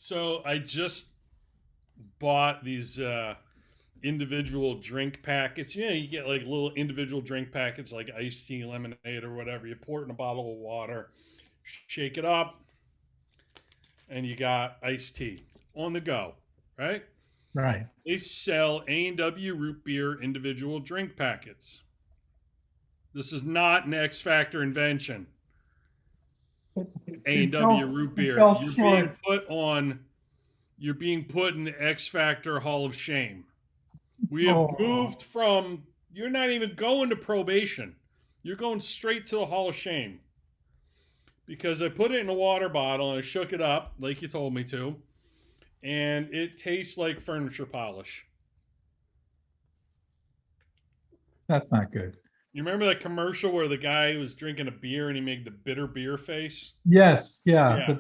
So I just bought these individual drink packets. You get like little individual drink packets like iced tea, lemonade, or whatever. You pour it in a bottle of water, shake it up, and you got iced tea on the go, right? Right. They sell A&W root beer individual drink packets. This is not an X Factor invention. A&W root It beer. fell short. You're being put in the X Factor Hall of Shame. We have Oh, moved from, you're not even going to probation. You're going straight to the Hall of Shame. Because I put it in a water bottle and I shook it up like you told me to, and it tastes like furniture polish. that's not good. You remember that commercial where the guy was drinking a beer and he made the bitter beer face? Yes, yeah, Yeah.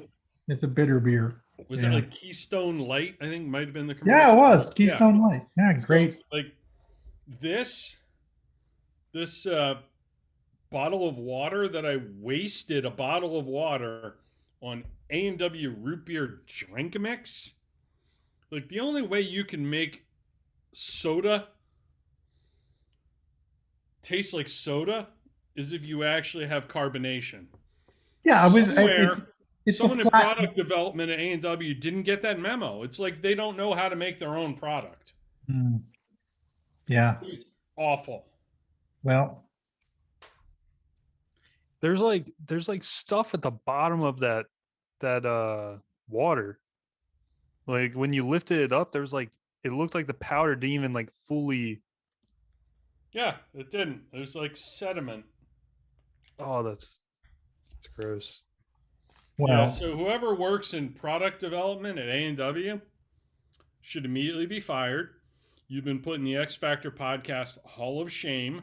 it's a bitter beer. Was it Yeah, like Keystone Light? I think might have been the yeah, commercial. it was Yeah. Keystone Light. Yeah, So great. like this this bottle of water that I wasted a bottle of water on A&W root beer drink mix. Like the only way you can make soda taste like soda is if you actually have carbonation. Yeah, I was. Somewhere, It's a someone in flat. product development at A&W didn't get that memo. It's like they don't know how to make their own product. Mm, yeah. It was awful. Well, There's like stuff at the bottom of that water. Like when you lifted it up, there's like it looked like the powder didn't even like fully. Yeah, it didn't. It was like sediment. Oh, that's gross. Yeah, well, so whoever works in product development at A&W should immediately be fired. You've been put in the X Factor podcast Hall of Shame,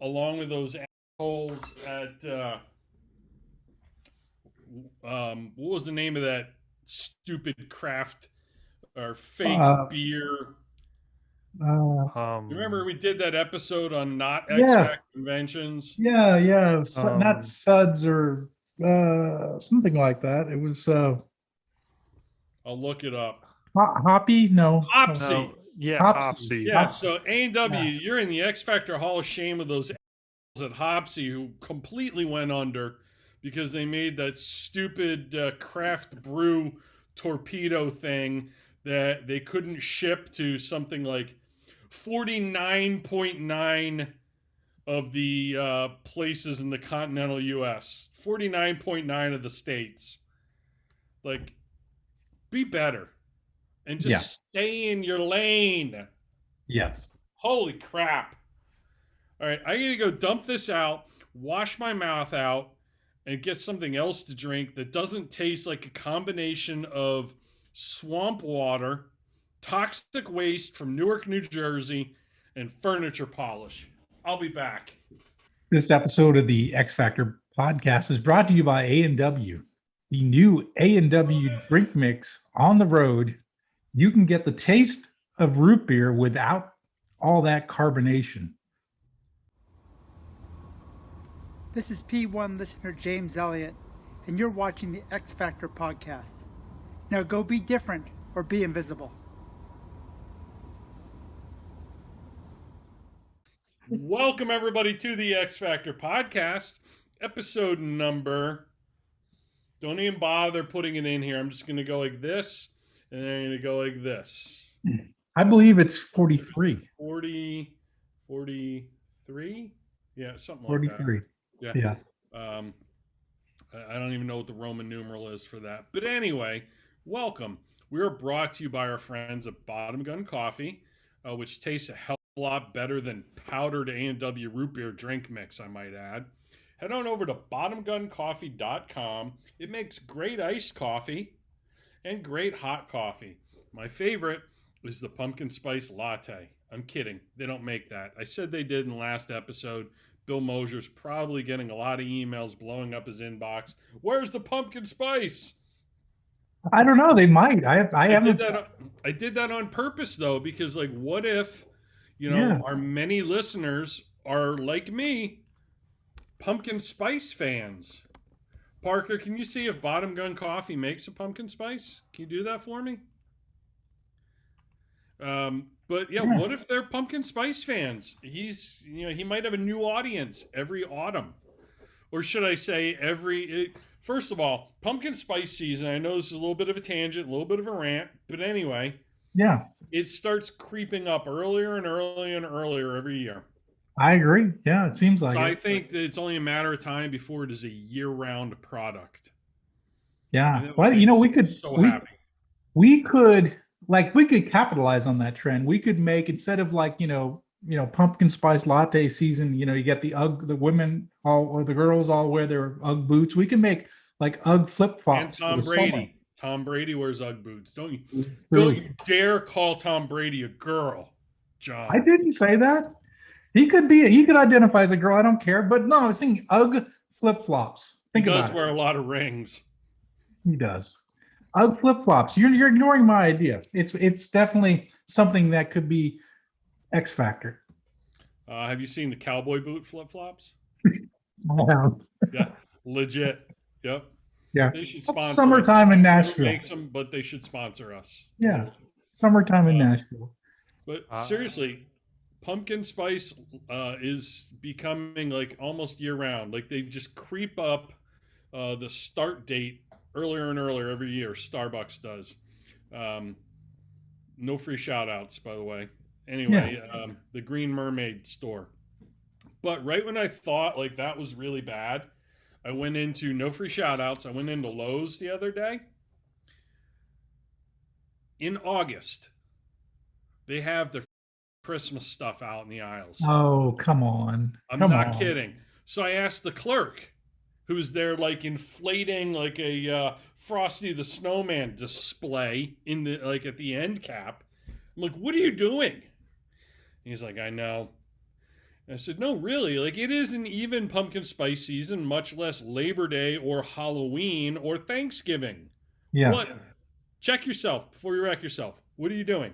along with those assholes at what was the name of that stupid craft or fake uh, beer? uh, You remember we did that episode on not X yeah, Factor conventions? yeah. Not Um, suds or something like that. It was I'll look it up. hoppy. No, Hopsy. no, yeah, Hopsy. Hopsy. Yeah, Hopsy. so A&W, Yeah. you're in the X Factor Hall of Shame of those at Hopsy who completely went under because they made that stupid craft brew torpedo thing that they couldn't ship to something like 49.9 of the places in the continental US. 49.9 of the states. Like, be better and just Yes. stay in your lane. Yes. Holy crap. All right, I gotta go dump this out, wash my mouth out, and get something else to drink that doesn't taste like a combination of swamp water, toxic waste from Newark, New Jersey, and furniture polish. I'll be back. This episode of the X Factor podcast is brought to you by A&W. The new A&W drink mix on the road. You can get the taste of root beer without all that carbonation. This is P1 listener James Elliott, and you're watching the X Factor podcast. Now go be different or be invisible. Welcome, everybody, to the X Factor podcast, episode number. Don't even bother putting it in here. I'm just going to go like this, and then I'm going to go like this. I believe it's 43. 40, 43? Yeah, something like 43. that. Yeah. I don't even know what the Roman numeral is for that. But anyway, welcome. We are brought to you by our friends at Bottom Gun Coffee, which tastes a hell of a lot better than powdered A&W root beer drink mix, I might add. Head on over to bottomguncoffee.com. It makes great iced coffee and great hot coffee. My favorite is the pumpkin spice latte. I'm kidding. They don't make that. I said they did in the last episode. Bill Mosier's probably getting a lot of emails blowing up his inbox. Where's the pumpkin spice? I don't know. They might. I haven't. I did that on purpose though, because like, what if, Yeah. our many listeners are like me, pumpkin spice fans? Parker, can you see if Bottom Gun Coffee makes a pumpkin spice? Can you do that for me? But yeah, Yeah. what if they're pumpkin spice fans? He might have a new audience every autumn, or should I say, first of all, pumpkin spice season. I know this is a little bit of a tangent, a little bit of a rant, but anyway, Yeah, it starts creeping up earlier and earlier and earlier every year. I agree. Yeah, it seems like So I it. think that it's only a matter of time before it is a year-round product. Yeah. And that would Well, make we me could so happy. we could we could capitalize on that trend. We could make, instead of like, pumpkin spice latte season, you get the women all, or the girls all wear their UGG boots. We can make like UGG flip And flops for the Tom summer. Brady. Tom Brady wears UGG boots. Don't True. you dare call Tom Brady a girl, John. I didn't say that. He could identify as a girl. I don't care. But no, I was thinking UGG flip flops. He Think does about wear it. a lot of rings. He does. UGG flip flops. You're ignoring my idea. It's definitely something that could be X Factor. Have you seen the cowboy boot flip flops? Wow. Yeah, legit. Yep. Yeah. They should It's sponsor summertime us. in Who Nashville. makes them, but they should sponsor us. Yeah. Summertime in Nashville. But seriously, pumpkin spice is becoming like almost year round. Like they just creep up the start date earlier and earlier every year. Starbucks does. No free shout outs, by the way. Anyway, the Green Mermaid store. But right when I thought like that was really bad, I went into no free shout outs. I went into Lowe's the other day. In August, they have their Christmas stuff out in the aisles. Oh, come on. I'm Come not on. kidding. So I asked the clerk, who's there like inflating like a Frosty the Snowman display in the like at the end cap. I'm like, what are you doing? He's like, I know. And I said, no, really, like it isn't even pumpkin spice season, much less Labor Day or Halloween or Thanksgiving. Yeah. What? Check yourself before you wreck yourself. What are you doing?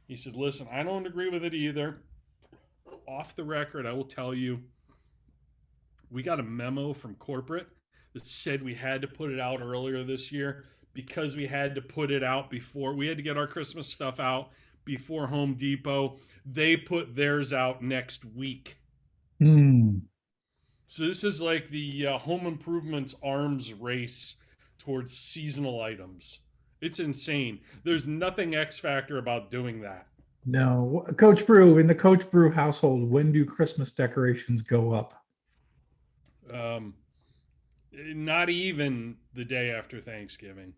He said, listen, I don't agree with it either. Off the record, I will tell you, we got a memo from corporate that said we had to put it out earlier this year because we had to put it out before. We had to get our Christmas stuff out before Home Depot. They put theirs out next week. So this is like the home improvements arms race towards seasonal items. It's insane. There's nothing X Factor about doing that. No. Coach Brew, in the Coach Brew household, when do Christmas decorations go up? Not even the day after Thanksgiving.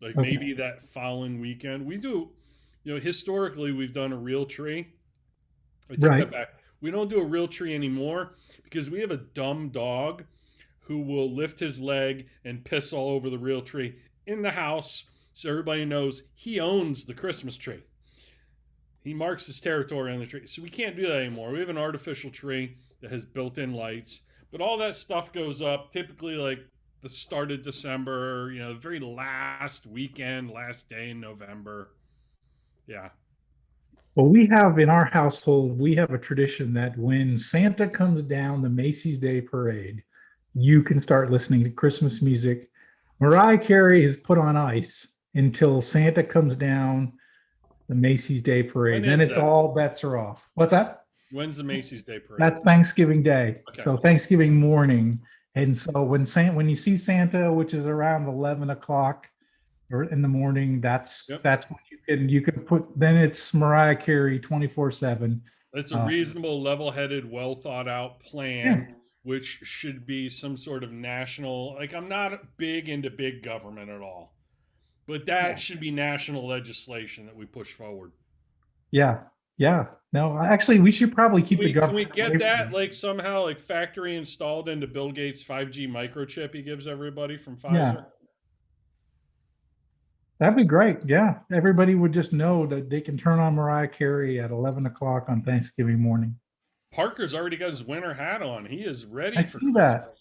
Like Okay. maybe that following weekend. We do, historically we've done a real tree. I take that back. We don't do a real tree anymore because we have a dumb dog who will lift his leg and piss all over the real tree in the house, so everybody knows he owns the Christmas tree. He marks his territory on the tree. So we can't do that anymore. We have an artificial tree that has built-in lights, but all that stuff goes up typically like the start of December, the very last weekend, last day in November. Yeah. Well, we have in our household, we have a tradition that when Santa comes down the Macy's Day Parade, you can start listening to Christmas music. Mariah Carey is put on ice until Santa comes down the Macy's Day Parade. Then it's all bets are off. What's that? When's the Macy's Day Parade? That's Thanksgiving Day. Okay. So Thanksgiving morning. And so when you see Santa, which is around 11 o'clock or in the morning, that's when you can put, then it's Mariah Carey 24/7. That's a reasonable, level-headed, well thought out plan, which should be some sort of national, like I'm not big into big government at all, but that should be national legislation that we push forward. Yeah. No, actually, we should probably keep the Can government. we get that like somehow like factory installed into Bill Gates' 5G microchip he gives everybody from Pfizer? Yeah. That'd be great. Yeah. Everybody would just know that they can turn on Mariah Carey at 11 o'clock on Thanksgiving morning. Parker's already got his winter hat on. He is ready I for see that. Christmas.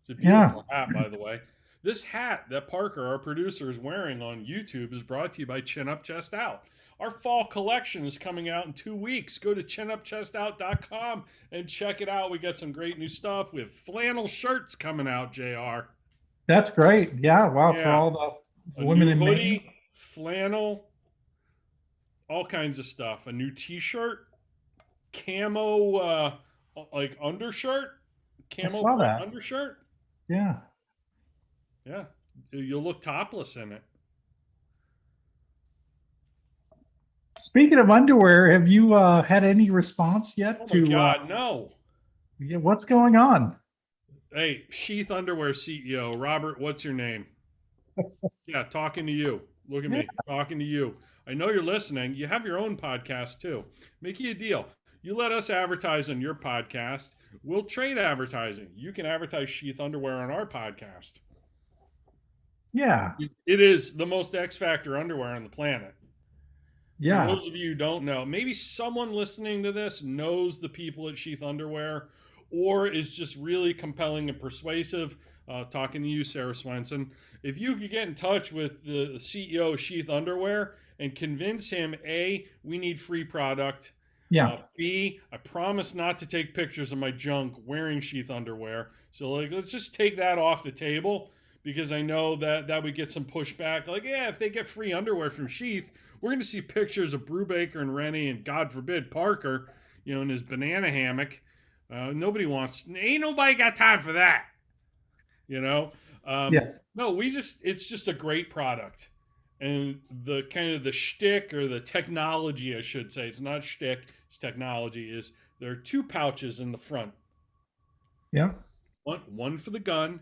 It's a beautiful hat, by the way. This hat that Parker, our producer, is wearing on YouTube is brought to you by Chin Up Chest Out. Our fall collection is coming out in 2 weeks. Go to chinupchestout.com and check it out. We got some great new stuff. We have flannel shirts coming out, JR. That's great. Yeah. Wow. For Yeah, all the a women new in Maine. hoodie, flannel, all kinds of stuff. A new T-shirt, camo, like undershirt, I camo saw print that. undershirt. Yeah. Yeah, you'll look topless in it. Speaking of underwear, have you had any response yet Oh my to God, no. yeah, what's going on? Hey, Sheath Underwear CEO, Robert, what's your name? Yeah, talking to you. Look at Yeah. me, talking to you. I know you're listening. You have your own podcast too. Make you a deal. You let us advertise on your podcast. We'll trade advertising. You can advertise Sheath Underwear on our podcast. Yeah. It is the most X Factor underwear on the planet. For Yeah. those of you who don't know, maybe someone listening to this knows the people at Sheath Underwear or is just really compelling and persuasive. Talking to you, Sarah Swenson. If you could get in touch with the CEO of Sheath Underwear and convince him, A, we need free product. Yeah. B, I promise not to take pictures of my junk wearing Sheath Underwear. So, like, let's just take that off the table because I know that would get some pushback. Like, yeah, if they get free underwear from Sheath, we're going to see pictures of Brubaker and Rennie and, God forbid, Parker, in his banana hammock. Nobody wants, ain't nobody got time for that, you know? Yeah. No, it's just a great product. And the kind of the shtick or the technology, I should say, it's not shtick, it's technology, is there are two pouches in the front. Yeah. One for the gun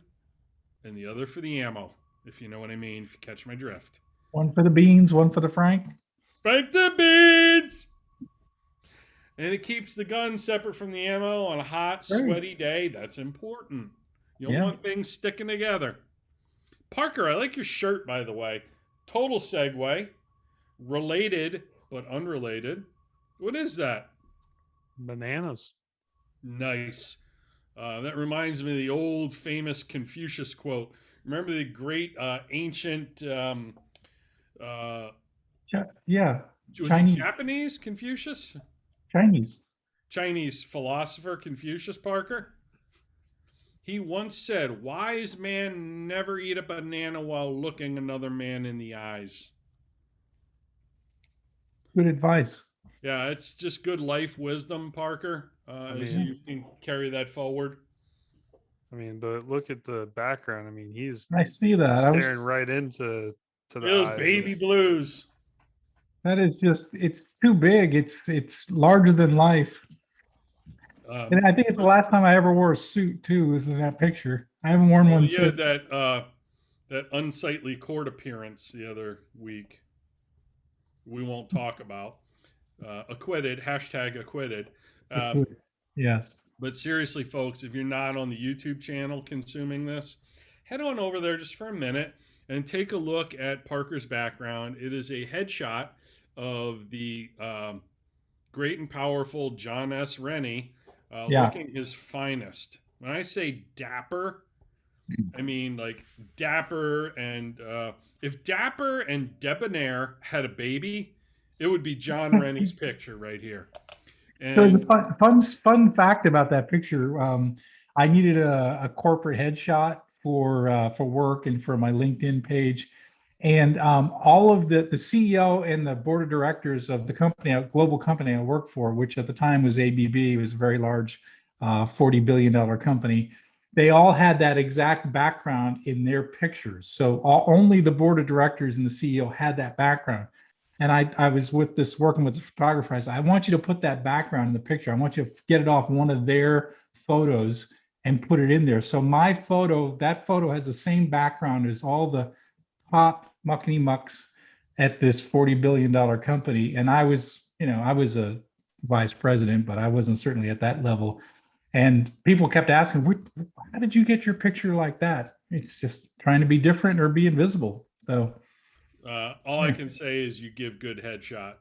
and the other for the ammo, if you know what I mean, if you catch my drift. One for the beans, one for the Frank. Frank the beans! And it keeps the gun separate from the ammo on a hot, Great. sweaty day. That's important. You don't Yeah. want things sticking together. Parker, I like your shirt, by the way. Total segue. Related, but unrelated. What is that? Bananas. Nice. That reminds me of the old famous Confucius quote. Remember the great ancient, Yeah. was he Chinese. Japanese Confucius? Chinese. Chinese philosopher Confucius, Parker? He once said, wise man never eat a banana while looking another man in the eyes. Good advice. Yeah, it's just good life wisdom, Parker, as mean- you can carry that forward. But look at the background. He's I see that. staring right into the Those eyes baby of, blues. That is just, it's too big. It's larger than life. And I think it's the last time I ever wore a suit too, is in that picture. I haven't worn one You had since. that unsightly court appearance the other week. We won't talk about. Acquitted, hashtag acquitted. Yes. But seriously, folks, if you're not on the YouTube channel consuming this, head on over there just for a minute and take a look at Parker's background. It is a headshot of the great and powerful Jon S. Rennie looking his finest. When I say dapper, I mean like dapper, and if dapper and debonair had a baby, it would be Jon Rennie's picture right here. And So the fun fact about that picture, I needed a corporate headshot for work and for my LinkedIn page, and all of the CEO and the board of directors of the company, a global company I worked for, which at the time was ABB, it was a very large, $40 billion company. They all had that exact background in their pictures. So only the board of directors and the CEO had that background. And I was working with the photographer. I said, I want you to put that background in the picture. I want you to get it off one of their photos and put it in there. So that photo has the same background as all the top muckety mucks at this $40 billion company. And I was a vice president, but I wasn't certainly at that level. And people kept asking, how did you get your picture like that? It's just trying to be different or be invisible. So all I can say is you give good headshot.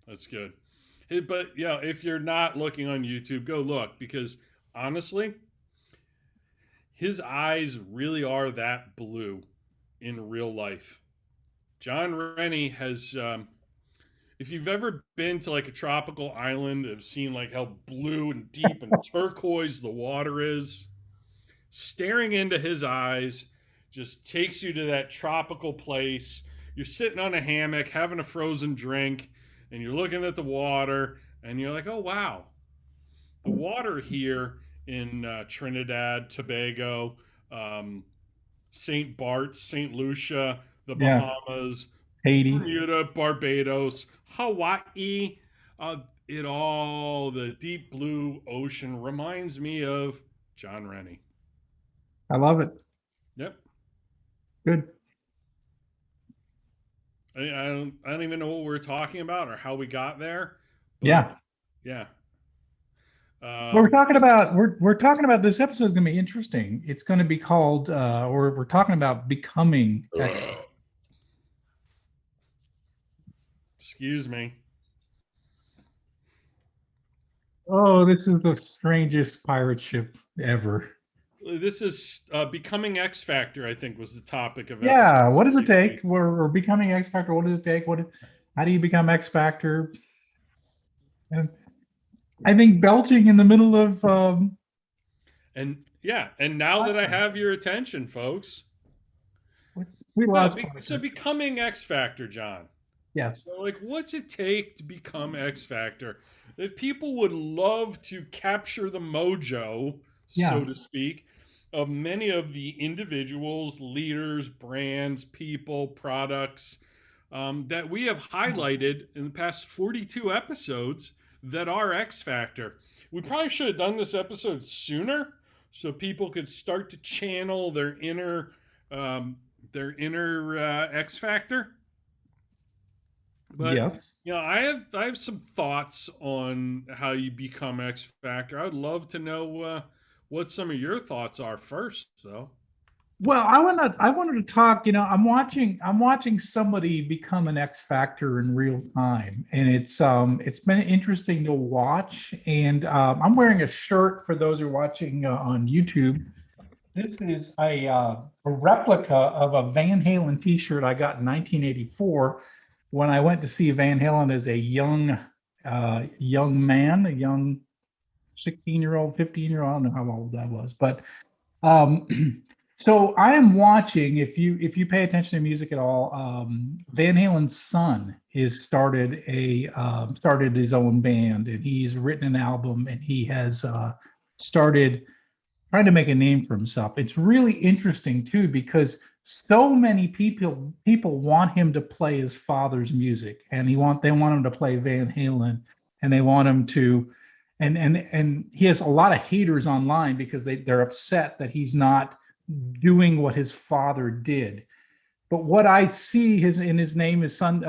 That's good. But yeah, if you're not looking on YouTube, go look, because honestly, his eyes really are that blue in real life. Jon Rennie has, if you've ever been to like a tropical island, have seen like how blue and deep and turquoise the water is. staring into his eyes just takes you to that tropical place. You're sitting on a hammock having a frozen drink, and you're looking at the water, and you're like, oh, wow. The water here in Trinidad, Tobago, St. Bart's, St. Lucia, the Yeah. Bahamas, Haiti. Bermuda, Barbados, Hawaii, it all, the deep blue ocean reminds me of Jon Rennie. I love it. Yep. Good. I don't even know what we're talking about or how we got there. But Yeah. Yeah. We're talking about this episode is going to be interesting. It's going to be called, or we're talking about becoming. Excuse me. Oh, this is the strangest pirate ship ever. This is becoming X Factor. I think was the topic of Yeah. What does it take? We're becoming X Factor. What does it take? How do you become X Factor? And I think belching in the middle of. And now that I have your attention, folks. We lost. So becoming X Factor, John. Yes. So, like, what's it take to become X Factor? That people would love to capture the mojo, so to speak, of many of the individuals, leaders, brands, people, products that we have highlighted in the past 42 episodes that are X Factor. We probably should have done this episode sooner so people could start to channel their inner X Factor. But yes. I have some thoughts on how you become X Factor. I'd love to know what some of your thoughts are first, though. Well, I wanted to talk. I'm watching somebody become an X Factor in real time, and it's been interesting to watch. And I'm wearing a shirt for those who are watching on YouTube. This is a replica of a Van Halen T-shirt I got in 1984 when I went to see Van Halen as a young man, a young 16-year-old, 15-year-old. I don't know how old that was, but so I am watching. If you pay attention to music at all, Van Halen's son started his own band, and he's written an album, and he has started trying to make a name for himself. It's really interesting too, because so many people want him to play his father's music, and they want him to play Van Halen, and they want him to, and he has a lot of haters online because they're upset that he's not doing what his father did. But what I see his name, his son,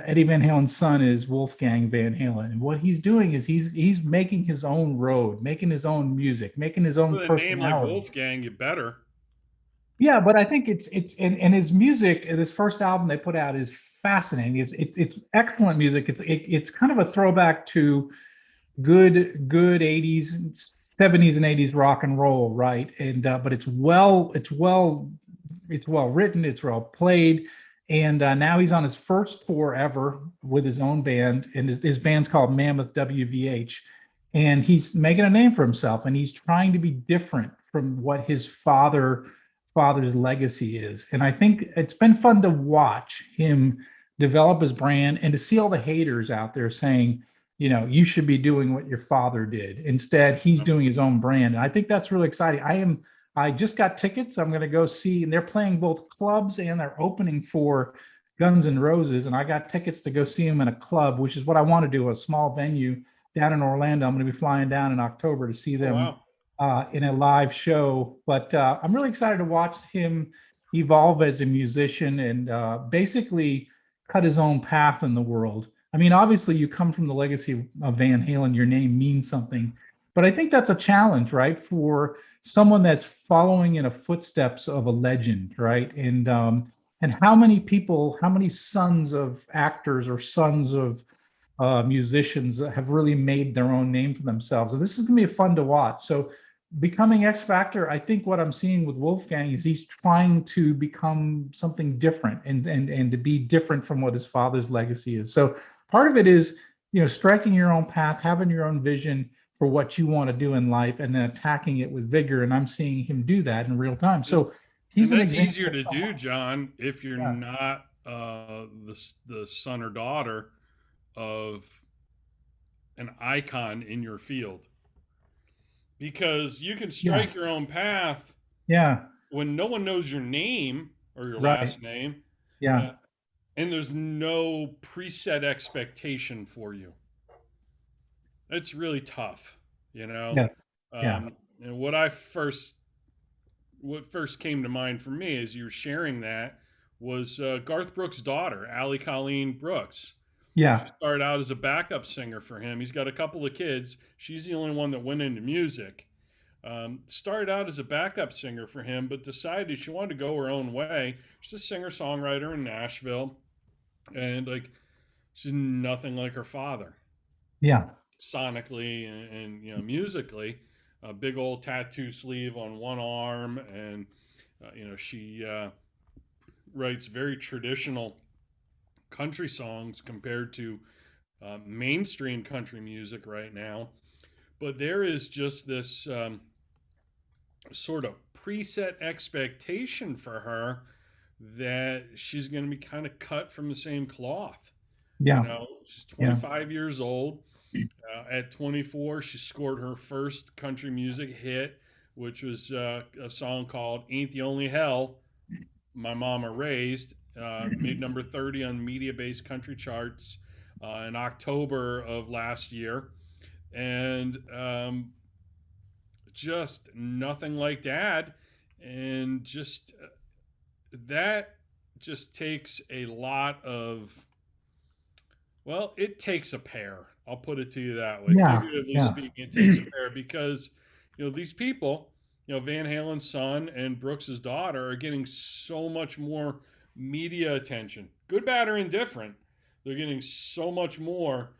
Eddie Van Halen's son, is Wolfgang Van Halen, and what he's doing is he's making his own road, making his own music, making his own personality. With a name like Wolfgang, you better. Yeah, but I think it's and his music, this first album they put out is fascinating. It's excellent music. It's kind of a throwback to good 80s, 70s and 80s rock and roll, right? And but it's well written, it's well played, and now he's on his first tour ever with his own band, and his band's called Mammoth WVH, and he's making a name for himself, and he's trying to be different from what his father's legacy is. And I think it's been fun to watch him develop his brand and to see all the haters out there saying, you should be doing what your father did. Instead, he's doing his own brand. And I think that's really exciting. I just got tickets. I'm going to go see, and they're playing both clubs and they're opening for Guns N' Roses. And I got tickets to go see him in a club, which is what I want to do, a small venue down in Orlando. I'm going to be flying down in October to see them in a live show. But I'm really excited to watch him evolve as a musician and basically cut his own path in the world. I mean, obviously you come from the legacy of Van Halen, your name means something, but I think that's a challenge, right? For someone that's following in the footsteps of a legend, right? And how many sons of actors or sons of musicians have really made their own name for themselves. And this is gonna be fun to watch. So becoming X Factor, I think what I'm seeing with Wolfgang is he's trying to become something different and to be different from what his father's legacy is. So part of it is, striking your own path, having your own vision for what you want to do in life and then attacking it with vigor. And I'm seeing him do that in real time. So he's and an that's example easier of to do, someone. John, if you're Yeah, not the son or daughter of an icon in your field, because you can yeah, strike your own path yeah, when no one knows your name or your right. last name, Yeah, uh, and there's no preset expectation for you. It's really tough, you know. yeah, yeah, And what first came to mind for me as you were sharing that was Garth Brooks' daughter, Allie Colleen Brooks. She yeah, started out as a backup singer for him. He's got a couple of kids. She's the only one that went into music. Started out as a backup singer for him, but decided she wanted to go her own way. She's a singer songwriter in Nashville, and like she's nothing like her father, yeah, sonically and musically. A big old tattoo sleeve on one arm, and she writes very traditional country songs compared to mainstream country music right now. But there is just this sort of preset expectation for her that she's going to be kind of cut from the same cloth. yeah, She's yeah, 25 years old. At 24, she scored her first country music hit, which was a song called Ain't the Only Hell My Mama Raised. Made number 30 on media based country charts in October of last year. And just nothing like dad. And just that just takes a lot of, well, it takes a pair. I'll put it to you that way. yeah, Figuratively yeah, speaking, it takes a pair because, these people, Van Halen's son and Brooks's daughter are getting so much more media attention, good, bad, or indifferent. They're getting so much more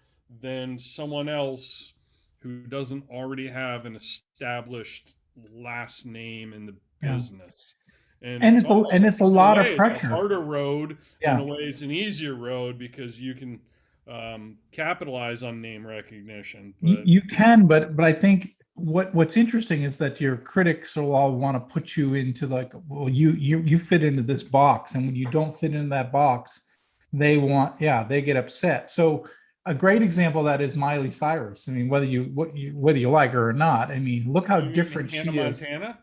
than someone else who doesn't already have an established last name in the yeah. business. And And it's it's a almost, and it's a in a lot of way, it's a pressure. harder road. In Yeah. a way, it's an easier road because you can capitalize on name recognition. But You can, but I think what's interesting is that your critics will all want to put you into like, well, you fit into this box, and when you don't fit in that box, they get upset. So a great example of that is Miley Cyrus. I mean, whether you like her or not, I mean, look how you mean different Hannah she is. Montana?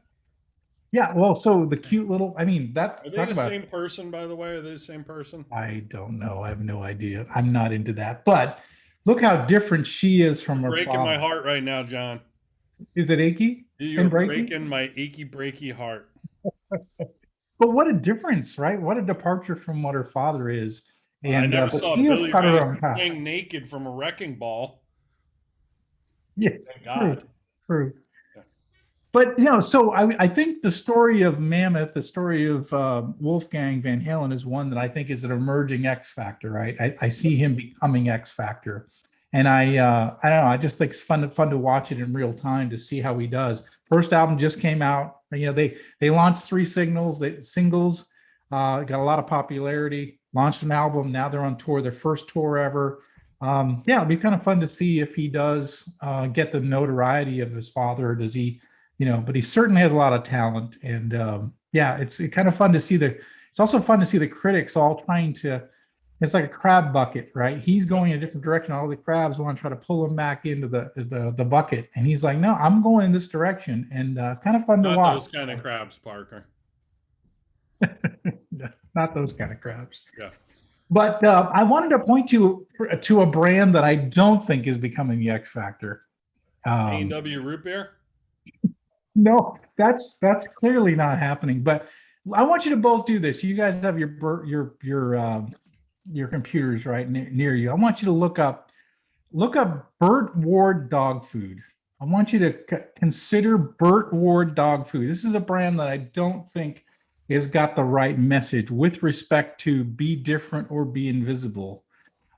Yeah, well, so the cute little, I mean, Are that they talk the about, same person, by the way? Are they the same person? I don't know. I have no idea. I'm not into that. But look how different she is from You're her breaking my father. heart right now, John. Is it achy You're and breaky? breaking my achy breaky heart. But what a difference, right? What a departure from what her father is. I And never but saw she has Billy cut her Ray own path. swing naked from a wrecking ball. Yeah, Thank true, God. true. Yeah. But so I think the story of Mammoth, the story of Wolfgang Van Halen, is one that I think is an emerging X Factor. Right? I see him becoming X Factor, and I don't know. I just think it's fun to watch it in real time to see how he does. First album just came out. They launched three singles, got a lot of popularity. Launched an album. Now they're on tour. Their first tour ever. Yeah, it'll be kind of fun to see if he does get the notoriety of his father. Or does he? But he certainly has a lot of talent, and yeah, it's kind of fun to see it's also fun to see the critics all trying to. It's like a crab bucket, right? He's going in a different direction. All the crabs want to try to pull him back into the bucket, and he's like, "No, I'm going in this direction," and it's kind of fun to Not those watch. kind of crabs, Parker. Not those kind of crabs. Yeah. But I wanted to point to a brand that I don't think is becoming the X Factor. A&W root beer? No, that's clearly not happening. But I want you to both do this. You guys have your computers right near you. I want you to look up Burt Ward dog food. I want you to consider Burt Ward dog food. This is a brand that I don't think has got the right message with respect to be different or be invisible.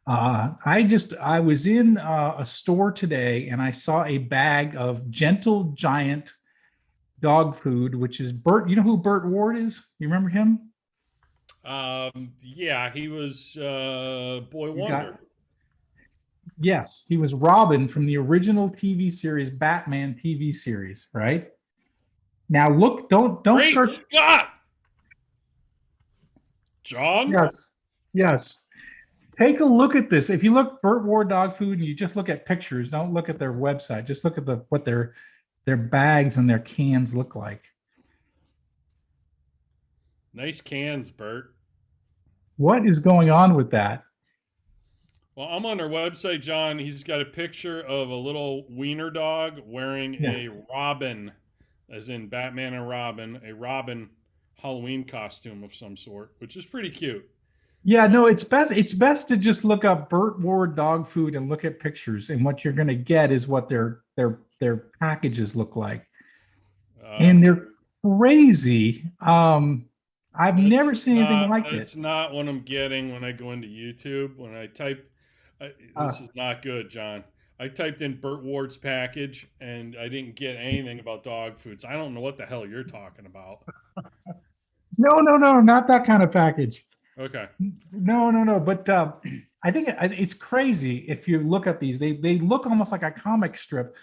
I was in a store today and I saw a bag of Gentle Giant dog food, which is Burt. You know who Burt Ward is? You remember him? Yeah, he was Boy You got Wonder. Yes, he was Robin from the original TV series, Batman TV series, right? Now look, don't Great search. Scott! John? Yes, yes. Take a look at this. If you look Burt Ward dog food and you just look at pictures, don't look at their website. Just look at what their bags and their cans look like. Nice cans, Bert. What is going on with that? Well, I'm on their website, John. He's got a picture of a little wiener dog wearing Yeah. a Robin, as in Batman and Robin, a Robin Halloween costume of some sort, which is pretty cute. Yeah, no, it's best to just look up Burt Ward dog food and look at pictures, and what you're going to get is what their packages look like, and they're crazy. I've never seen anything like it. It's not what I'm getting when I go into YouTube. When I type, this is not good, John. I typed in Burt Ward's package, and I didn't get anything about dog foods. I don't know what the hell you're talking about. No, not that kind of package. Okay. No. But I think it's crazy if you look at these. They look almost like a comic strip.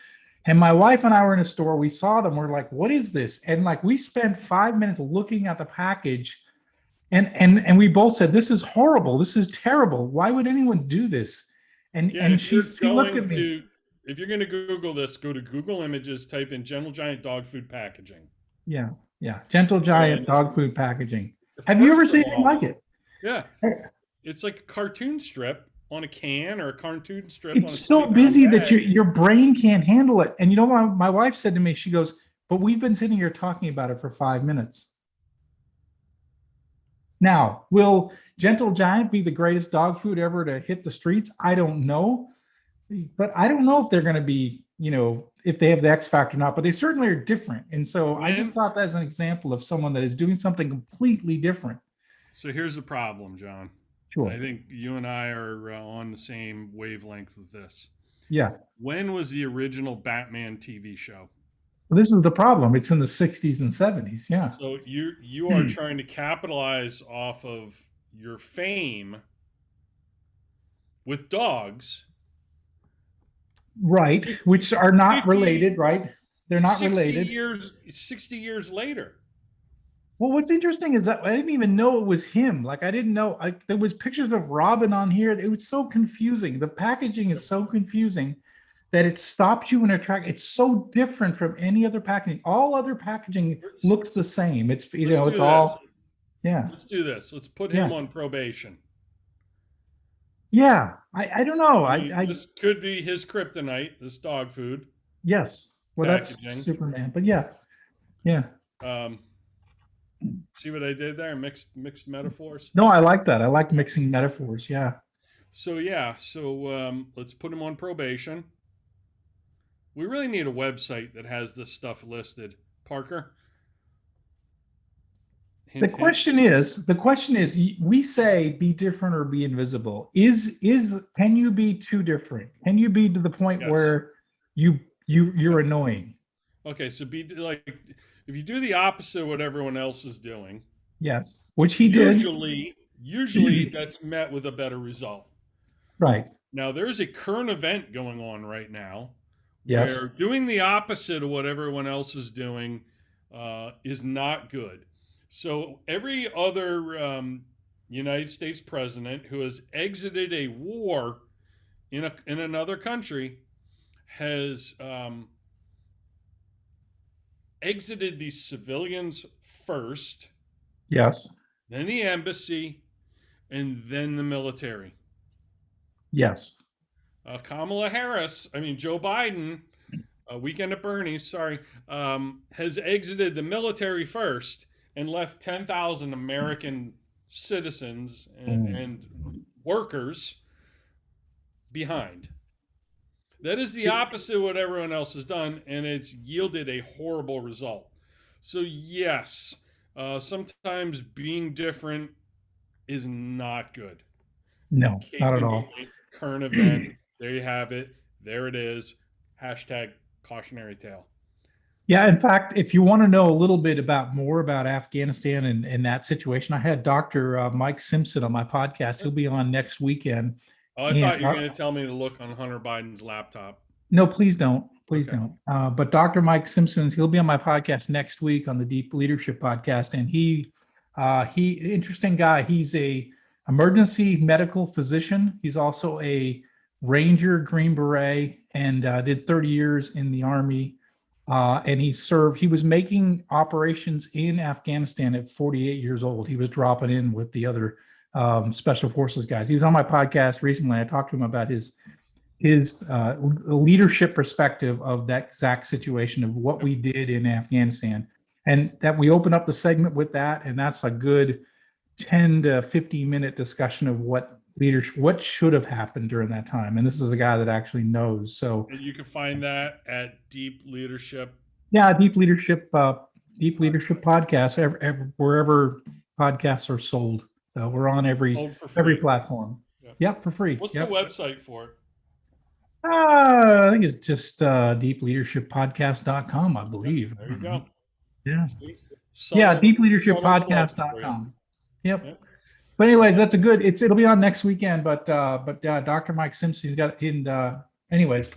And my wife and I were in a store. We saw them. We're like, "What is this?" And like we spent 5 minutes looking at the package, and we both said, "This is horrible. This is terrible. Why would anyone do this?" And she looked at me. If you're going to Google this, go to Google Images, type in Gentle Giant dog food packaging. Yeah. Gentle Giant dog food packaging. Have you ever seen anything like it? Yeah. It's like a cartoon strip on a can or a cartoon strip. It's so busy that your brain can't handle it. And you know what my wife said to me? She goes, "But we've been sitting here talking about it for 5 minutes." Now, will Gentle Giant be the greatest dog food ever to hit the streets? I don't know. But I don't know if they're going to be, if they have the X factor or not, but they certainly are different. And so I just thought that's an example of someone that is doing something completely different. So here's the problem, John. Sure. I think you and I are on the same wavelength with this. Yeah. When was the original Batman TV show? Well, this is the problem. It's in the 60s and 70s. Yeah. So you are trying to capitalize off of your fame with dogs. Right. Which are not related, right? They're not related. 60 years later. Well, what's interesting is that I didn't even know it was him. Like I didn't know there was pictures of Robin on here. It was so confusing. The packaging is so confusing that it stops you in a track. It's so different from any other packaging. All other packaging looks the same. It's it's all. Yeah. Let's do this. Let's put him on probation. Yeah, I don't know. This could be his kryptonite. This dog food. Yes. Well, packaging. That's Superman. But yeah. See what I did there? Mixed metaphors. No, I like that. I like mixing metaphors. Yeah. So let's put him on probation. We really need a website that has this stuff listed. Parker. The question is, we say be different or be invisible. Can you be too different? Can you be to the point where you're annoying? Okay, so be like, if you do the opposite of what everyone else is doing. Yes, which he did. Usually that's met with a better result. Right. Now there's a current event going on right now. Yes. Where doing the opposite of what everyone else is doing is not good. So every other United States president who has exited a war in another country has exited the civilians first. Yes. Then the embassy, and then the military. Yes. Joe Biden, Weekend at Bernie's, has exited the military first and left 10,000 American citizens and workers behind. That is the opposite of what everyone else has done, and it's yielded a horrible result. So yes, sometimes being different is not good. No, not at all. Current event, there you have it. There it is. Hashtag cautionary tale. Yeah, in fact, if you want to know a little bit more about Afghanistan and that situation, I had Dr. Mike Simpson on my podcast. He'll be on next weekend. Oh, I thought And you were going to tell me to look on Hunter Biden's laptop. no, please don't. Please Okay. don't. But Dr. Mike Simpson, he'll be on my podcast next week on the Deep Leadership podcast, and he interesting guy. He's a emergency medical physician. He's also a Ranger, Green Beret, and did 30 years in the Army. And he served. He was making operations in Afghanistan at 48 years old. He was dropping in with the other special forces guys. He was on my podcast recently. I talked to him about his leadership perspective of that exact situation of what we did in Afghanistan. And that we open up the segment with that, and that's a good 10 to 15-minute discussion of what should have happened during that time. And this is a guy that actually knows. So And you can find that at Deep Leadership. yeah, Deep Leadership podcast, wherever podcasts are sold. So we're on every platform. Yeah. Yep, for free. What's Yep. the website for it? I think it's just deepleadershippodcast.com, I believe. There you go. Yeah. Subtle- Yeah, subtle deepleadershippodcast.com. Yep. Yep. But anyways, that's a good, it'll be on next weekend, but Dr. Mike Simpson, he's got anyways,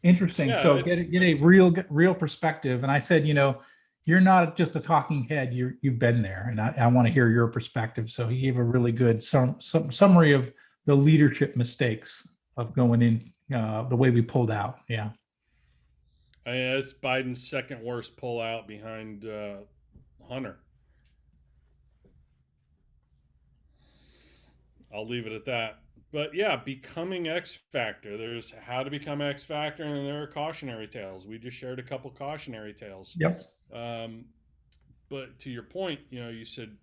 interesting. Yeah, So get a real perspective. And I said, you're not just a talking head, you've been there, and I want to hear your perspective. So he gave a really good summary of the leadership mistakes of going in, the way we pulled out. Yeah. It's Biden's second worst pullout behind Hunter. I'll leave it at that. But yeah, becoming X Factor. There's how to become X Factor, and then there are cautionary tales. We just shared a couple cautionary tales. Yep. But to your point, you said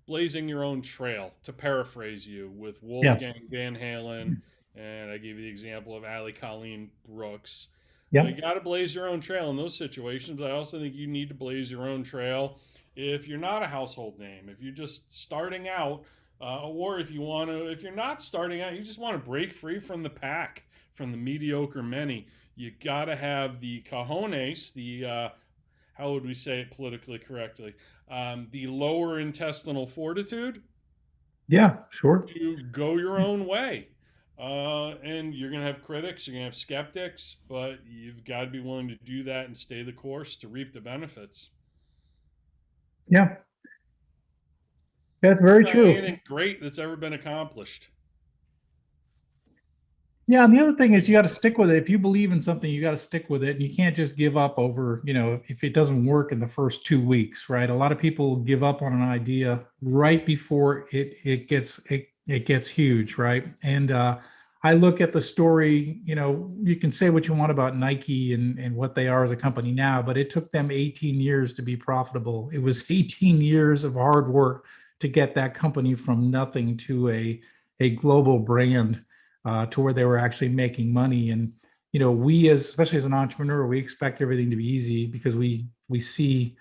blazing your own trail, to paraphrase you, with Wolfgang Van Halen, and I gave you the example of Ali Colleen Brooks. Yep. You got to blaze your own trail in those situations. But I also think you need to blaze your own trail if you're not a household name, if you're just starting out, or if you're not starting out, you just want to break free from the pack, from the mediocre many. You got to have the cojones, the how would we say it politically correctly? The lower intestinal fortitude. Yeah, sure. To go your own way. And you're going to have critics, you're going to have skeptics, but you've got to be willing to do that and stay the course to reap the benefits. Yeah. That's very true. Anything great that's ever been accomplished. Yeah, and the other thing is you got to stick with it. If you believe in something, you got to stick with it. And you can't just give up over, if it doesn't work in the first 2 weeks, right? A lot of people give up on an idea right before it gets huge, right? And I look at the story, you can say what you want about Nike and what they are as a company now, but it took them 18 years to be profitable. It was 18 years of hard work to get that company from nothing to a global brand, to where they were actually making money. And we, especially as an entrepreneur, we expect everything to be easy because we see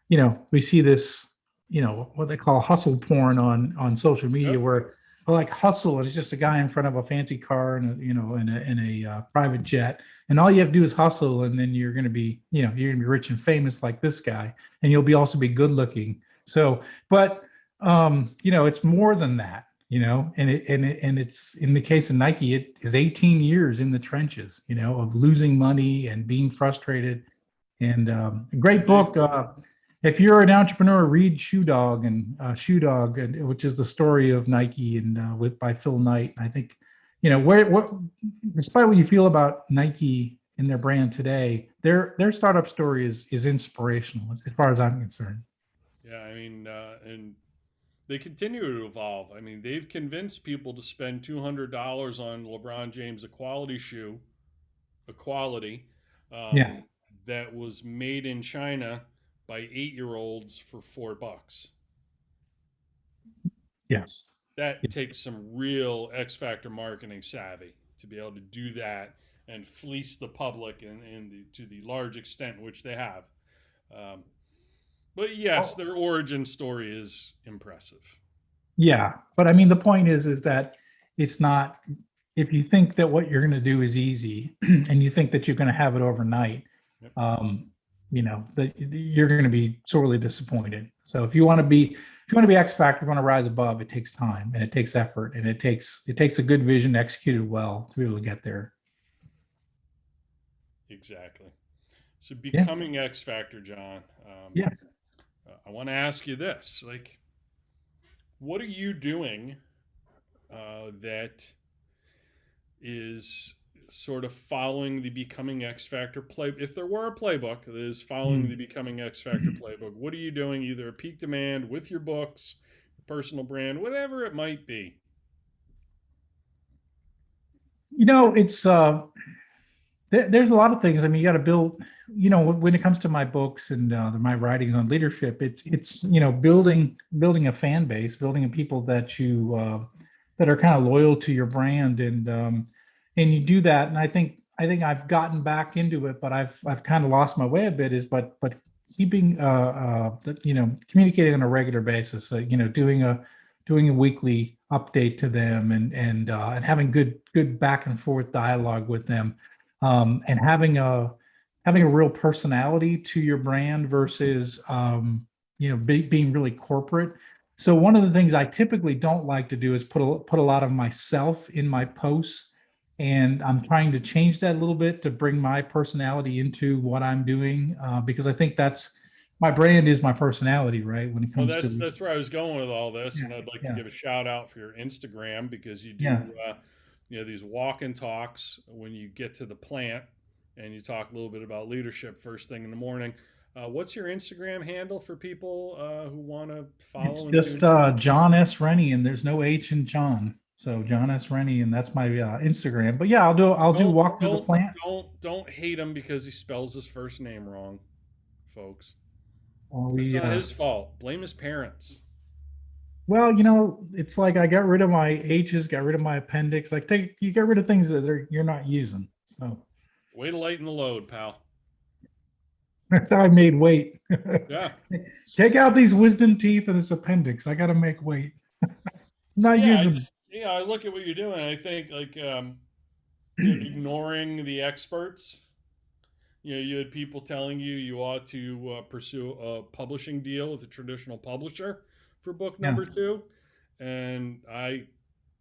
this, what they call hustle porn on social media, where like hustle, and it's just a guy in front of a fancy car and a private jet, and all you have to do is hustle, and then you're going to be rich and famous like this guy, and you'll also be good looking. So, but it's more than that. And it's in the case of Nike, it is 18 years in the trenches, of losing money and being frustrated. And a great book. If you're an entrepreneur, read Shoe Dog, which is the story of Nike, and by Phil Knight. I think, despite what you feel about Nike and their brand today, their startup story is inspirational as far as I'm concerned. Yeah, and they continue to evolve. They've convinced people to spend $200 on LeBron James Equality shoe, that was made in China by 8-year-olds for $4. Yes. That takes some real X Factor marketing savvy to be able to do that and fleece the public to the large extent in which they have. But yes, their origin story is impressive. Yeah, but the point is that it's not, if you think that what you're going to do is easy and you think that you're going to have it overnight, that you're going to be sorely disappointed. So if you want to be X Factor, you want to rise above, it takes time and it takes effort and it takes a good vision executed well to be able to get there. Exactly. So Yeah. becoming X Factor, John. Yeah. I want to ask you this: like, what are you doing that is sort of following the Becoming X Factor play? If there were a playbook that is following the Becoming X Factor playbook, what are you doing either at peak demand with your books, personal brand, whatever it might be? It's there's a lot of things. I mean, you got to build. When it comes to my books and my writings on leadership, it's building a fan base, building a people that you that are kind of loyal to your brand, and you do that. And I think I've gotten back into it, but I've kind of lost my way a bit. But keeping communicating on a regular basis, doing a weekly update to them, and having good back and forth dialogue with them, and having a real personality to your brand versus being really corporate. So one of the things I typically don't like to do is put a lot of myself in my posts, and I'm trying to change that a little bit to bring my personality into what I'm doing, because I think that's my brand is my personality, right? When it Well, comes to that's where I was going with all this, yeah, and I'd like to yeah, give a shout out for your Instagram because you yeah. do, these walk and talks when you get to the plant, and you talk a little bit about leadership first thing in the morning. What's your Instagram handle for people who want to It's follow and just tune in? John S. Rennie, and there's no H in John. So John S. Rennie, and that's my Instagram. But yeah, I'll do Don't walk through the don't plant. don't hate him because he spells his first name wrong, folks. Or That's we not his fault. Blame his parents. well, it's like I got rid of my H's, got rid of my appendix. Like you get rid of things that you're not using. So Way to lighten the load, pal. that's how I made weight. Yeah. Take out these wisdom teeth and this appendix. I got to make weight. So Not yeah, using. I look at what you're doing. I think like ignoring the experts. You had people telling you ought to pursue a publishing deal with a traditional publisher for book Yeah. number two, and I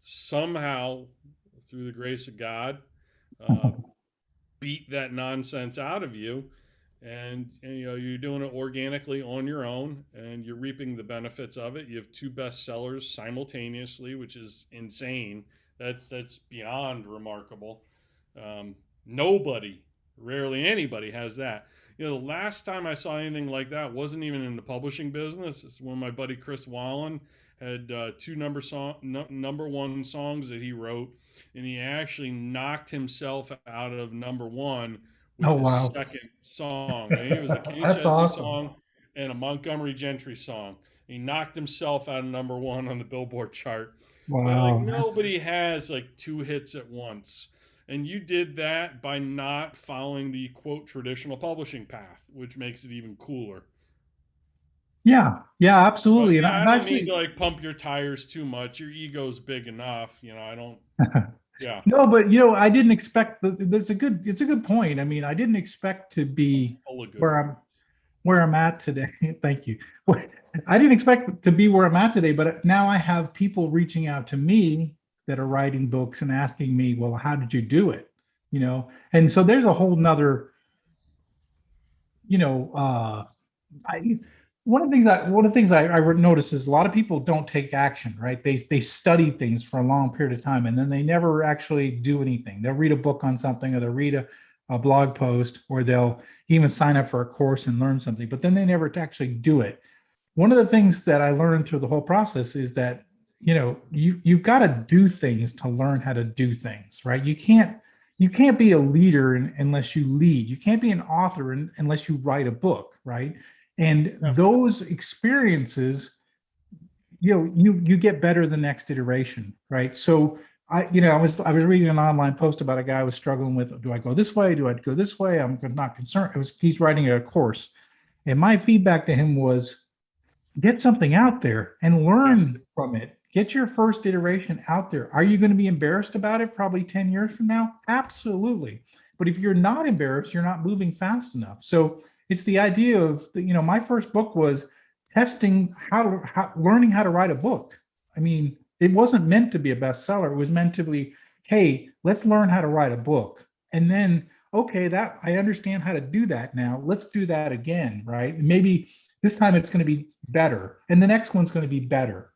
somehow, through the grace of God, uh, beat that nonsense out of you, and you're doing it organically on your own, and you're reaping the benefits of it. You have two bestsellers simultaneously, which is insane. That's beyond remarkable. Nobody, rarely anybody, has that. The last time I saw anything like that wasn't even in the publishing business. It's when my buddy Chris Wallen had two number one songs that he wrote, and he actually knocked himself out of number one with Oh his wow, second song. I think it was a Kenny that's Chesney awesome. song and a Montgomery Gentry song. He knocked himself out of number one on the Billboard chart. But like Wow, that's nobody has like two hits at once. And you did that by not following the quote traditional publishing path, which makes it even cooler. yeah, But absolutely. And yeah, I've I don't mean actually to like pump your tires too much. Your ego's big enough. I don't. Yeah, no, but I didn't expect. It's a good point. I mean, I didn't expect to be full of good where points. I'm at today. Thank you. I didn't expect to be where I'm at today, but now I have people reaching out to me that are writing books and asking me, well, how did you do it? And so there's a whole nother, you know, I one of the things I notice is a lot of people don't take action, right? They study things for a long period of time and then they never actually do anything. They'll read a book on something, or they'll read a blog post, or they'll even sign up for a course and learn something, but then they never actually do it. One of the things that I learned through the whole process is that you've got to do things to learn how to do things, right? You can't be a leader unless you lead. You can't be an author unless you write a book, right? And Yeah. those experiences, you get better the next iteration, right? So I was reading an online post about a guy who was struggling with, do I go this way? Do I go this way? I'm not concerned. He's writing a course, and my feedback to him was, get something out there and Yeah. learn from it. Get your first iteration out there. Are you going to be embarrassed about it probably 10 years from now? Absolutely. But if you're not embarrassed, you're not moving fast enough. So It's the idea of, my first book was testing learning how to write a book. I mean, it wasn't meant to be a bestseller. It was meant to be, hey, let's learn how to write a book. And then, okay, that I understand how to do that now. Let's do that again, right? Maybe this time it's going to be better, and the next one's going to be better,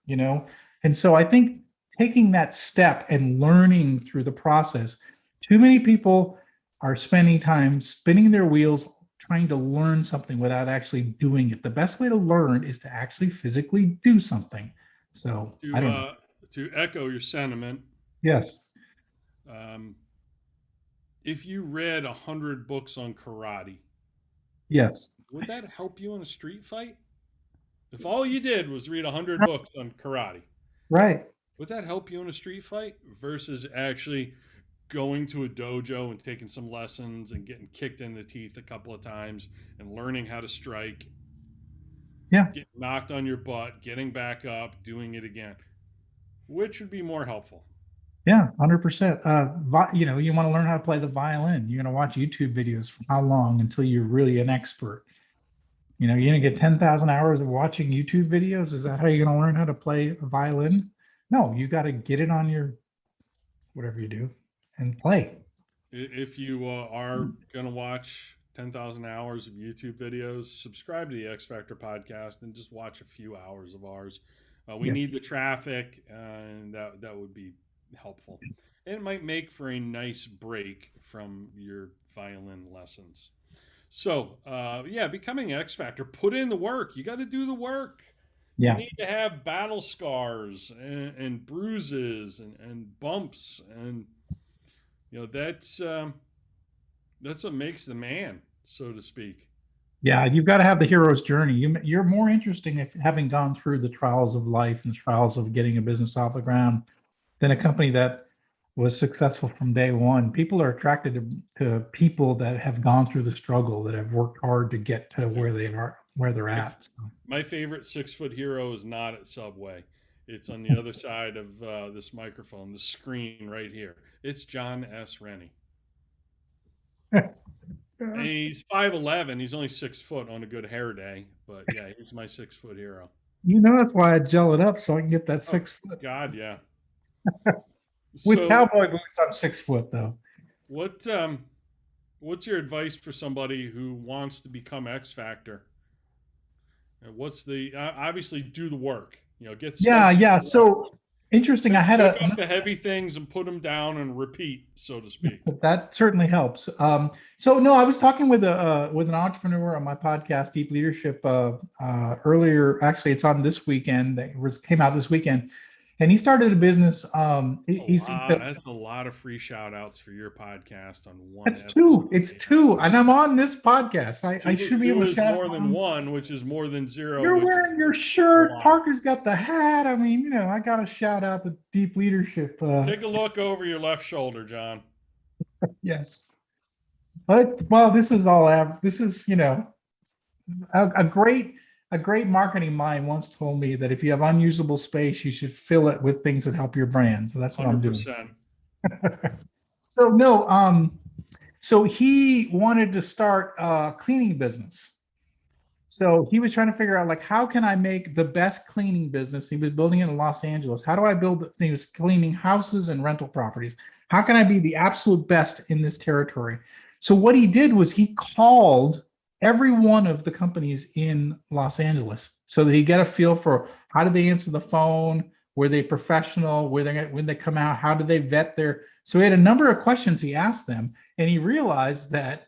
And so I think taking that step and learning through the process, too many people are spending time spinning their wheels trying to learn something without actually doing it. The best way to learn is to actually physically do something. So I don't know. To echo your sentiment, Yes. If you read 100 books on karate, Yes. would that help you in a street fight? If all you did was read 100 books on karate, Right. would that help you in a street fight versus actually going to a dojo and taking some lessons and getting kicked in the teeth a couple of times and learning how to strike? Yeah. Getting knocked on your butt, getting back up, doing it again. Which would be more helpful? Yeah, 100%. You want to learn how to play the violin. You're going to watch YouTube videos for how long until you're really an expert? You're going to get 10,000 hours of watching YouTube videos. Is that how you're going to learn how to play a violin? No, you got to get it on your whatever you do and play. If you are going to watch 10,000 hours of YouTube videos, subscribe to the X Factor podcast and just watch a few hours of ours. We Yes. need the traffic, and that would be helpful. And it might make for a nice break from your violin lessons. So, becoming X Factor, put in the work. You got to do the work. Yeah. You need to have battle scars and bruises and bumps, and that's what makes the man, so to speak. Yeah, you've got to have the hero's journey. You're more interesting if having gone through the trials of life and the trials of getting a business off the ground than a company that was successful from day one. People are attracted to people that have gone through the struggle, that have worked hard to get to where they're at. So. My favorite 6-foot hero is not at Subway. It's on the other side of this microphone, the screen right here. It's Jon S. Rennie. And he's 5'11". He's only 6 foot on a good hair day, but yeah, he's my 6-foot hero. That's why I gel it up so I can get that 6 foot. God, yeah. With cowboy boots, I'm 6 foot though. What's your advice for somebody who wants to become X Factor? And what's the obviously do the work? Get yeah. So interesting. I had the heavy things and put them down and repeat, so to speak. That certainly helps. So no, I was talking with an entrepreneur on my podcast, Deep Leadership, earlier. Actually, it's on this weekend. Came out this weekend, and he started a business. That's a lot of free shout outs for your podcast on one. It's two. It's two, and I'm on this podcast. I should be able to shout more than one, which is more than zero. You're wearing your shirt. Parker's got the hat. I mean, I got to shout out the Deep Leadership. Take a look over your left shoulder, John. Yes. Well, this is all. This is a great marketing mind once told me that if you have unusable space, you should fill it with things that help your brand. So that's what 100%. I'm doing. So no, so he wanted to start a cleaning business. So he was trying to figure out how can I make the best cleaning business? He was building it in Los Angeles. How do I build? He was cleaning houses and rental properties. How can I be the absolute best in this territory? So what he did was he called every one of the companies in Los Angeles so that he get a feel for how do they answer the phone, were they professional, when they come out, how do they vet so he had a number of questions he asked them, and he realized that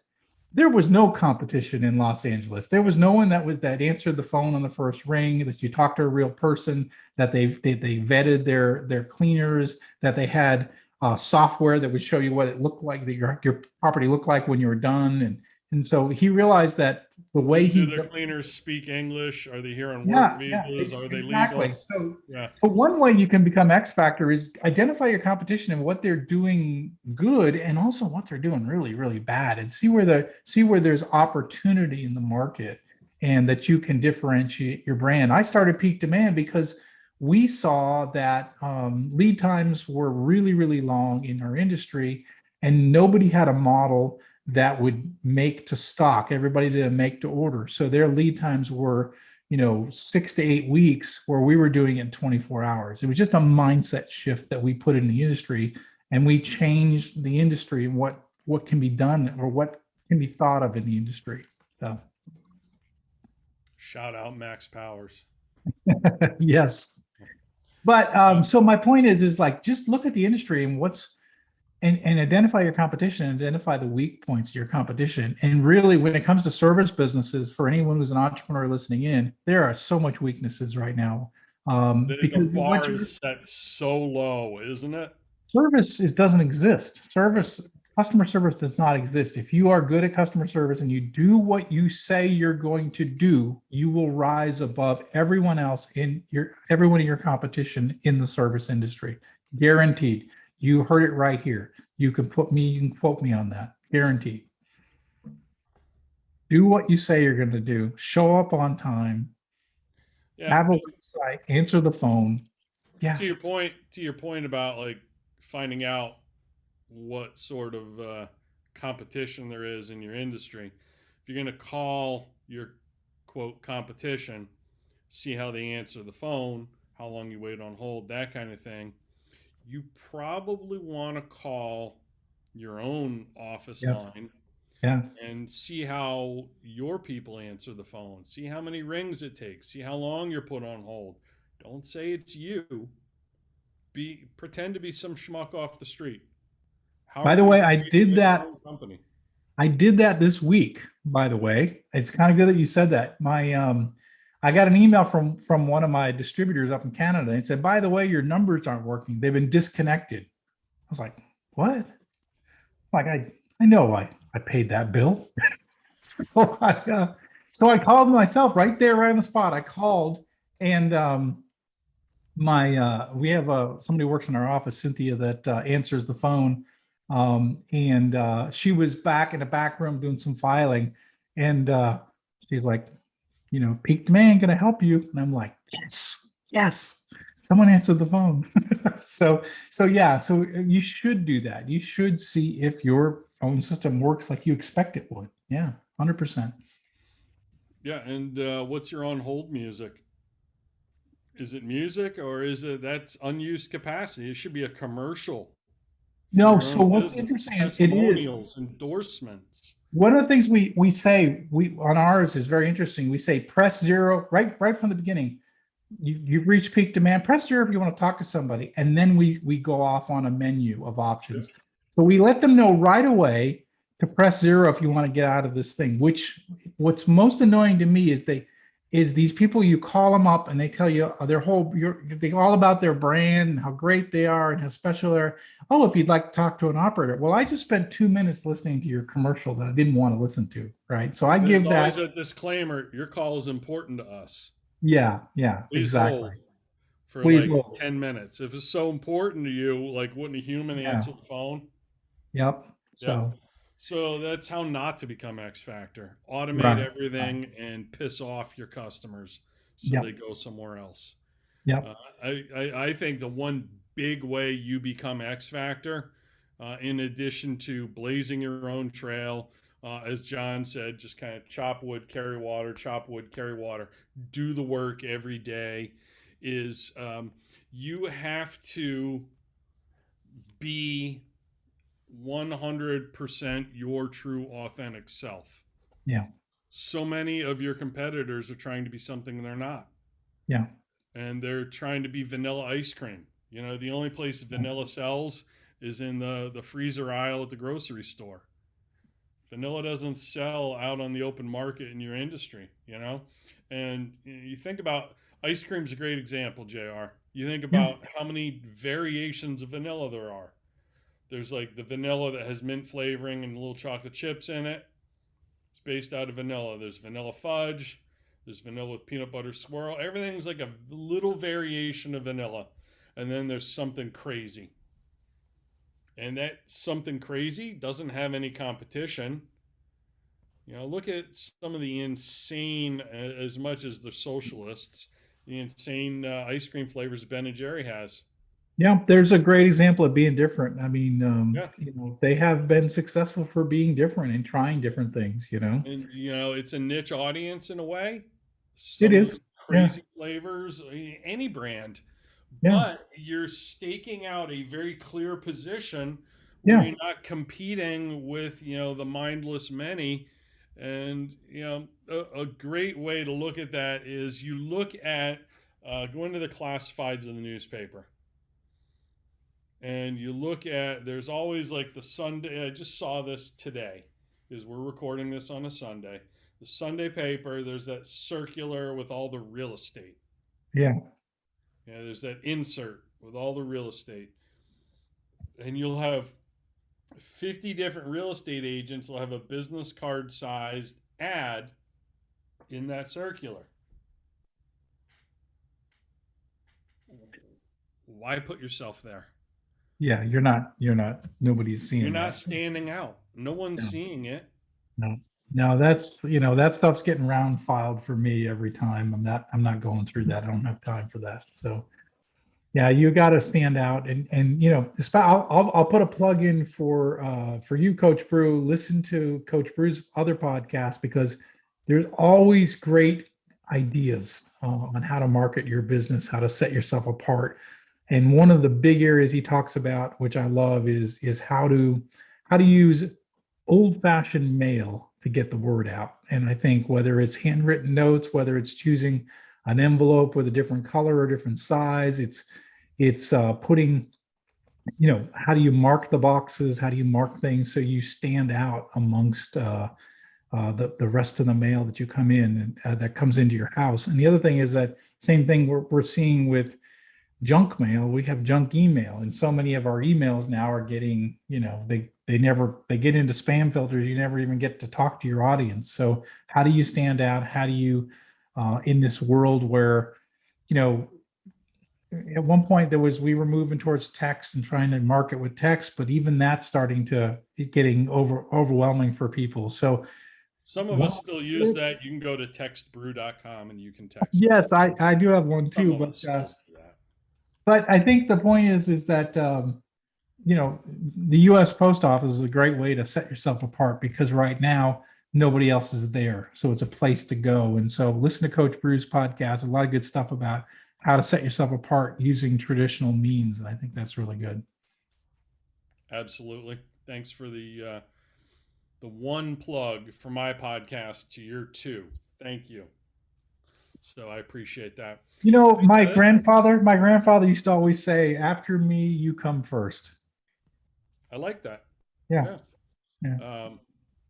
there was no competition in Los Angeles. There was no one that answered the phone on the first ring, that you talked to a real person, that they vetted their cleaners, that they had software that would show you what it looked like, that your property looked like when you were done, and so he realized that the way do the cleaners speak English? Are they here on work visas? Are they legal? So one way you can become X Factor is identify your competition and what they're doing good, and also what they're doing really, really bad, and see where there's opportunity in the market, and that you can differentiate your brand. I started Peak Demand because we saw that lead times were really, really long in our industry, and nobody had a model that would make to stock. Everybody did a make to order. So their lead times were, 6 to 8 weeks, where we were doing it in 24 hours. It was just a mindset shift that we put in the industry, and we changed the industry and what can be done or what can be thought of in the industry. So Shout out Max Powers. yes. But so my point is like, just look at the industry and and identify your competition, and identify the weak points of your competition. And really, when it comes to service businesses, for anyone who's an entrepreneur listening in, there are so much weaknesses right now. The Because bar is set so low, isn't it? doesn't exist. Customer service does not exist. If you are good at customer service and you do what you say you're going to do, you will rise above everyone else everyone in your competition in the service industry. Guaranteed. You heard it right here. You can quote me on that. Guaranteed. Do what you say you're going to do. Show up on time. Yeah. Have a website. Answer the phone. Yeah. To your point about like finding out what sort of competition there is in your industry. If you're going to call your quote competition, see how they answer the phone, how long you wait on hold, that kind of thing. You probably want to call your own office line Yeah. and see how your people answer the phone. See how many rings it takes. See how long you're put on hold. Don't say it's you. Pretend to be some schmuck off the street. By the way, I did your that. own company. I did that this week, by the way. It's kind of good that you said that. I got an email from one of my distributors up in Canada. They said, by the way, your numbers aren't working. They've been disconnected. I was like, what? Like, I know I paid that bill. So I called myself right there, right on the spot. I called, and we have somebody who works in our office, Cynthia, that answers the phone. And she was back in the back room doing some filing, and she's like, Peak Demand, can I help you? And I'm like, yes, someone answered the phone. so yeah, so you should do that. You should see if your phone system works like you expect it would. Yeah, 100%. Yeah, and what's your on hold music? Is it music, or is it that's unused capacity? It should be a commercial for No, your so own what's business. interesting, it is Testimonials, endorsements. one of the things we say on ours is very interesting. We say press zero right from the beginning. You've reached peak demand. Press zero if you want to talk to somebody, and then we go off on a menu of options. Yep. So we let them know right away to press zero if you want to get out of this thing. What's most annoying to me is these people, you call them up and they tell you they all about their brand and how great they are and how special they are. Oh, if you'd like to talk to an operator. Well, I just spent 2 minutes listening to your commercial that I didn't want to listen to, right? So I give There's always that. a disclaimer. Your call is important to us. Yeah, Please exactly. hold for Please like hold. 10 minutes. If it's so important to you, like wouldn't a human Yeah. answer the phone? Yep. Yeah. So So that's how not to become X Factor. Automate right. everything and piss off your customers so Yep. they go somewhere else. Yep. I think the one big way you become X Factor, in addition to blazing your own trail, as John said, just kind of chop wood, carry water, chop wood, carry water, do the work every day, is you have to be 100% your true authentic self. Yeah. So many of your competitors are trying to be something they're not. Yeah. And they're trying to be vanilla ice cream. The only place vanilla sells is in the freezer aisle at the grocery store. Vanilla doesn't sell out on the open market in your industry. And you think about ice cream's a great example, JR. You think Yeah. about how many variations of vanilla there are. There's like the vanilla that has mint flavoring and little chocolate chips in it. It's based out of vanilla. There's vanilla fudge. There's vanilla with peanut butter swirl. Everything's like a little variation of vanilla. And then there's something crazy. And that something crazy doesn't have any competition. Look at some of the insane, as much as the socialists, the insane ice cream flavors Ben and Jerry has. Yeah, there's a great example of being different. I mean, Yeah. they have been successful for being different and trying different things, And it's a niche audience in a way. It Some of is. those Yeah. crazy flavors, any brand, Yeah. but you're staking out a very clear position where Yeah. you're not competing with the mindless many. And a great way to look at that is you look at going to the classifieds in the newspaper, and you look at, there's always like the Sunday. I just saw this today because we're recording this on a Sunday. The Sunday paper, there's that circular with all the real estate. Yeah. Yeah, there's that insert with all the real estate. And you'll have 50 different real estate agents will have a business card sized ad in that circular. Why put yourself there? Yeah. You're not, nobody's You're seeing not that. standing out. No one's No. seeing it. No. No, that's, that stuff's getting round filed for me every time. I'm not going through that. I don't have time for that. So yeah, you got to stand out, and I'll put a plug in for you, Coach Brew. Listen to Coach Brew's other podcasts because there's always great ideas on how to market your business, how to set yourself apart. And one of the big areas he talks about, which I love, is how to use old-fashioned mail to get the word out. And I think whether it's handwritten notes, whether it's choosing an envelope with a different color or different size, it's putting, how do you mark the boxes? How do you mark things so you stand out amongst the rest of the mail that you come in and that comes into your house? And the other thing is that same thing we're seeing with junk mail. We have junk email, and so many of our emails now are getting, they get into spam filters. You never even get to talk to your audience. So how do you stand out? How do you, in this world where, at one point we were moving towards text and trying to market with text, but even that's starting to getting overwhelming for people. So Some of us still use that. You can go to textbrew.com and you can text. Yes, I do have one too, Some of us still do that. but I think the point is that the U.S. Post Office is a great way to set yourself apart because right now nobody else is there, so it's a place to go. And so listen to Coach Brew's podcast. A lot of good stuff about how to set yourself apart using traditional means, and I think that's really good. Absolutely. Thanks for the one plug for my podcast to your two. Thank you. So I appreciate that. My grandfather used to always say, "After me, you come first." I like that. Yeah.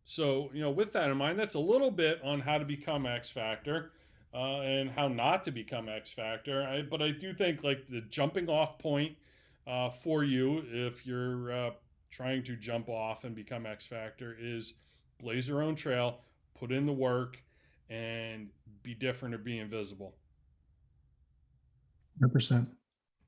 So, with that in mind, that's a little bit on how to become X Factor and how not to become X Factor. But I do think like the jumping off point for you, if you're trying to jump off and become X Factor, is blaze your own trail, put in the work, and be different or be invisible. 100%.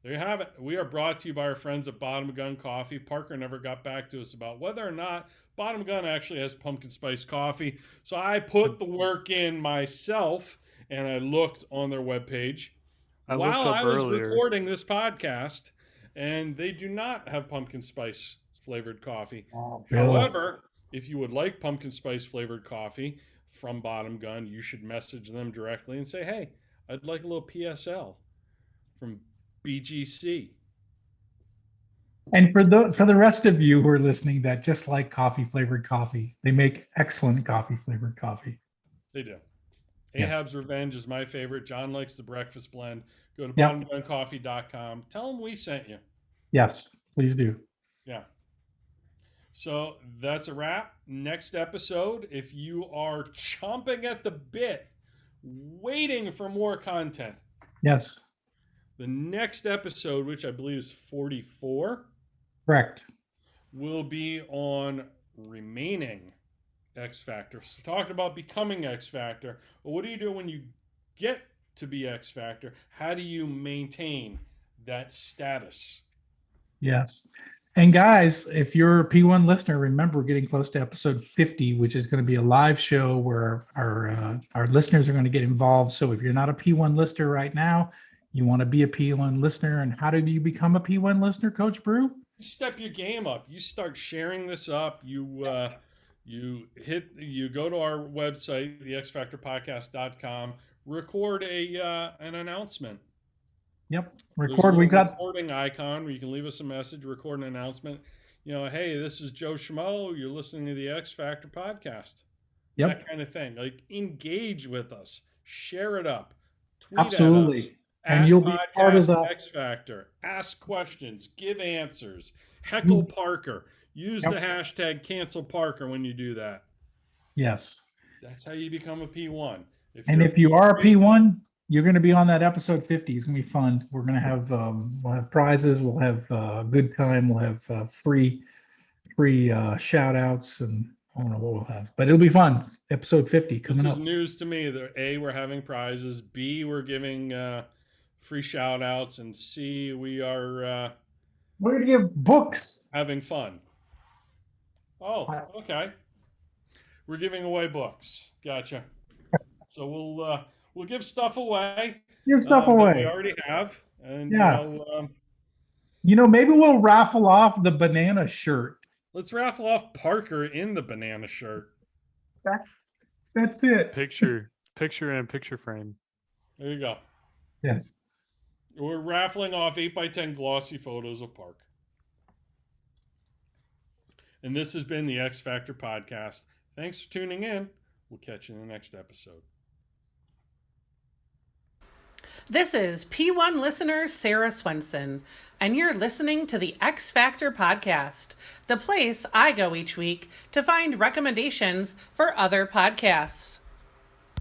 There you have it. We are brought to you by our friends at Bottom Gun Coffee. Parker never got back to us about whether or not Bottom Gun actually has pumpkin spice coffee. So I put the work in myself and I looked on their webpage while I was recording this podcast, and they do not have pumpkin spice flavored coffee. However, if you would like pumpkin spice flavored coffee from Bottom Gun, you should message them directly and say, "Hey, I'd like a little PSL from BGC." And for the rest of you who are listening that just like coffee flavored coffee, they make excellent coffee flavored coffee. They do. Ahab's Revenge is my favorite. John likes the breakfast blend. Go to bottomguncoffee.com. Tell them we sent you. Yes, please do. Yeah. So that's a wrap. Next episode, if you are chomping at the bit, waiting for more content. Yes. The next episode, which I believe is 44. Correct. Will be on remaining X Factor. So talking about becoming X Factor. Well, what do you do when you get to be X Factor? How do you maintain that status? Yes. And guys, if you're a P1 listener, remember we're getting close to episode 50, which is going to be a live show where our listeners are going to get involved. So if you're not a P1 listener right now, You want to be a P1 listener, and how did you become a P1 listener, Coach Brew? You step your game up. You start sharing this up. You go to our website, thexfactorpodcast.com, record an announcement. Yep. There's Record. a We got recording icon where you can leave us a message, record an announcement. Hey, this is Joe Schmo. You're listening to the X Factor podcast. Yep. That kind of thing. Like, engage with us. Share it up. Tweet Absolutely. at us. And At you'll be part of the X Factor. Ask questions. Give answers. Heckle Parker. Use the hashtag cancel Parker when you do that. Yes. That's how you become a P1. If you are a P1, you're going to be on that episode 50. It's going to be fun. We're going to have we'll have prizes. We'll have a good time. We'll have free shout outs, and I don't know what we'll have, but it'll be fun. Episode 50 coming up. This is news to me. That A, we're having prizes. B, we're giving free shout outs, and C, we're going to give books. Having fun. Oh, okay. We're giving away books. Gotcha. So we'll give stuff away. Give stuff away. We already have. And maybe we'll raffle off the banana shirt. Let's raffle off Parker in the banana shirt. That's it. Picture and picture frame. There you go. Yeah. We're raffling off 8x10 glossy photos of Park. And this has been the X Factor Podcast. Thanks for tuning in. We'll catch you in the next episode. This is P1 listener Sarah Swenson, and you're listening to the X Factor Podcast, the place I go each week to find recommendations for other podcasts.